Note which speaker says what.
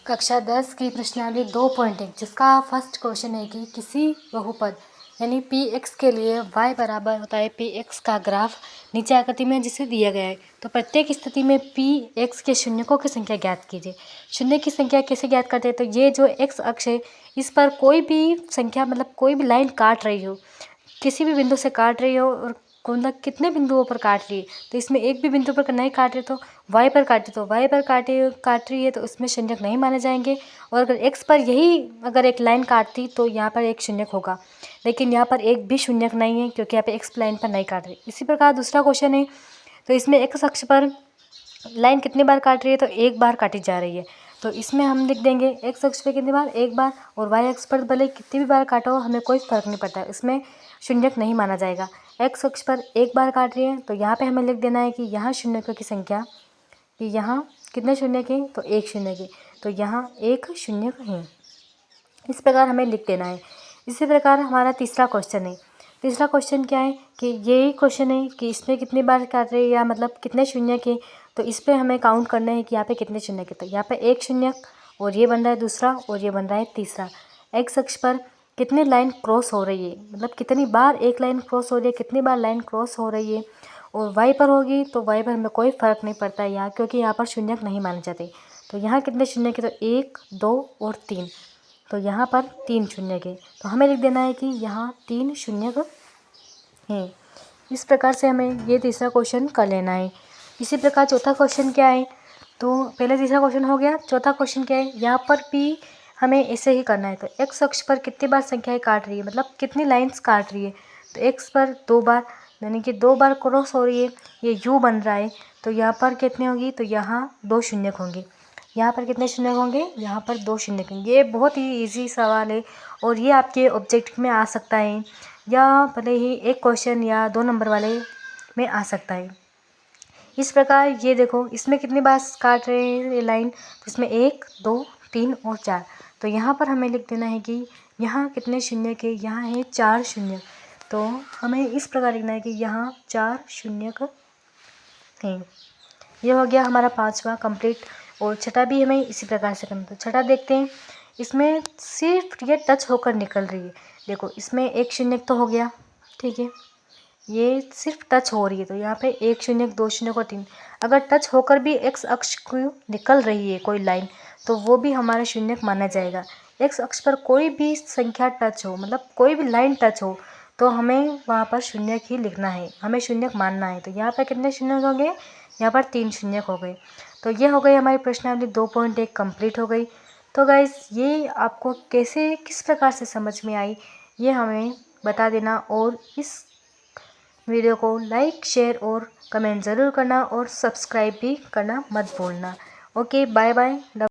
Speaker 1: कक्षा 10 की प्रश्नावली 2.1 जिसका फर्स्ट क्वेश्चन है कि किसी बहुपद यानी पी एक्स के लिए y बराबर होता है पी एक्स का ग्राफ नीचे आकृति में जिसे दिया गया है। तो प्रत्येक स्थिति में पी एक्स के शून्यकों की संख्या ज्ञात कीजिए। शून्य की संख्या कैसे ज्ञात करते हैं? तो ये जो एक्स अक्ष है इस पर कोई भी संख्या मतलब कोई भी लाइन काट रही हो, किसी भी बिंदु से काट रही हो और मतलब कितने बिंदुओं पर काट रही है, तो इसमें एक भी बिंदु पर नहीं काट रहे तो y पर काटे तो y पर काट रही है तो उसमें शून्यक नहीं माने जाएंगे। और अगर x पर यही अगर एक लाइन काटती तो यहाँ पर एक शून्यक होगा, लेकिन यहाँ पर एक भी शून्यक नहीं है क्योंकि यहाँ पे x लाइन पर नहीं काट रही। इसी प्रकार दूसरा क्वेश्चन है, तो इसमें x अक्ष पर लाइन कितनी बार काट रही है? तो एक बार काटी जा रही है, तो इसमें हम लिख देंगे x अक्ष पे कितनी बार? एक बार। और y अक्ष पर भले कितनी भी बार काटो हमें कोई फ़र्क नहीं पड़ता, इसमें शून्यक नहीं माना जाएगा। x अक्ष पर एक बार काट रही है तो यहाँ पे हमें लिख देना है कि यहाँ शून्यकों की संख्या, कि यहाँ कितने शून्यक हैं? तो एक शून्यक है, तो यहाँ एक शून्यक है। इस प्रकार हमें लिख देना है। इसी प्रकार हमारा तीसरा क्वेश्चन है। तीसरा क्वेश्चन क्या है कि यही क्वेश्चन है कि इसमें कितनी बार काट रहे हैं या मतलब कितने शून्यक है, तो इस पर हमें काउंट करना है कि यहाँ पे कितने शून्यक है। तो यहाँ पे एक शून्यक और ये बन रहा है दूसरा और ये बन रहा है तीसरा। एक्स अक्ष पर कितनी लाइन क्रॉस हो रही है, मतलब कितनी बार एक लाइन क्रॉस हो रही है, कितनी बार लाइन क्रॉस हो रही है। और वाई पर होगी तो वाई पर हमें कोई फ़र्क नहीं पड़ता है यहाँ, क्योंकि यहाँ पर शून्यक नहीं माने जाते। तो यहाँ कितने शून्यक है? तो एक, दो और तीन, तो यहाँ पर तीन शून्यक है, तो हमें लिख देना है कि यहाँ तीन शून्यक हैं। इस प्रकार से हमें ये तीसरा क्वेश्चन कर लेना है। इसी प्रकार चौथा क्वेश्चन क्या है? तो पहले तीसरा क्वेश्चन हो गया, चौथा क्वेश्चन क्या है? यहाँ पर भी हमें ऐसे ही करना है। तो एक्स अक्ष पर कितनी बार संख्याएं काट रही है, मतलब कितनी लाइंस काट रही है? तो एक्स पर दो बार, यानी कि दो बार क्रॉस हो रही है, ये यू बन रहा है, तो यहाँ पर कितनी होगी? तो यहाँ दो शून्यक होंगे। यहाँ पर कितने शून्यक होंगे? यहाँ पर दो शून्यक होंगे। ये बहुत ही इजी सवाल है और ये आपके ऑब्जेक्टिव में आ सकता है, या भले ही एक क्वेश्चन या 2 नंबर वाले में आ सकता है। इस प्रकार ये देखो इसमें कितनी बार काट रहे हैं ये लाइन? तो इसमें 1, 2, 3 और 4, तो यहाँ पर हमें लिख देना है कि यहाँ कितने शून्यक है? यहाँ है 4 शून्यक, तो हमें इस प्रकार लिखना है कि यहाँ 4 शून्यक हैं। ये हो गया हमारा पांचवा कंप्लीट। और छठा भी हमें इसी प्रकार से करना। तो छठा देखते हैं, इसमें सिर्फ ये टच होकर निकल रही है। देखो इसमें एक शून्यक तो हो गया, ठीक है, ये सिर्फ टच हो रही है, तो यहाँ पे एक शून्यक, दो शून्यक और तीन। अगर टच होकर भी एक्स अक्ष को निकल रही है कोई लाइन, तो वो भी हमारा शून्यक माना जाएगा। एक्स अक्ष पर कोई भी संख्या टच हो, मतलब कोई भी लाइन टच हो, तो हमें वहाँ पर शून्यक ही लिखना है, हमें शून्यक मानना है। तो यहाँ पर कितने शून्यक हो गए? यहाँ पर तीन शून्यक हो गए। तो ये हो गई हमारी प्रश्नावली 2.1 कंप्लीट हो गई। तो गाइस ये आपको कैसे किस प्रकार से समझ में आई ये हमें बता देना, और इस वीडियो को लाइक, शेयर और कमेंट ज़रूर करना, और सब्सक्राइब भी करना मत भूलना। Okay, bye bye.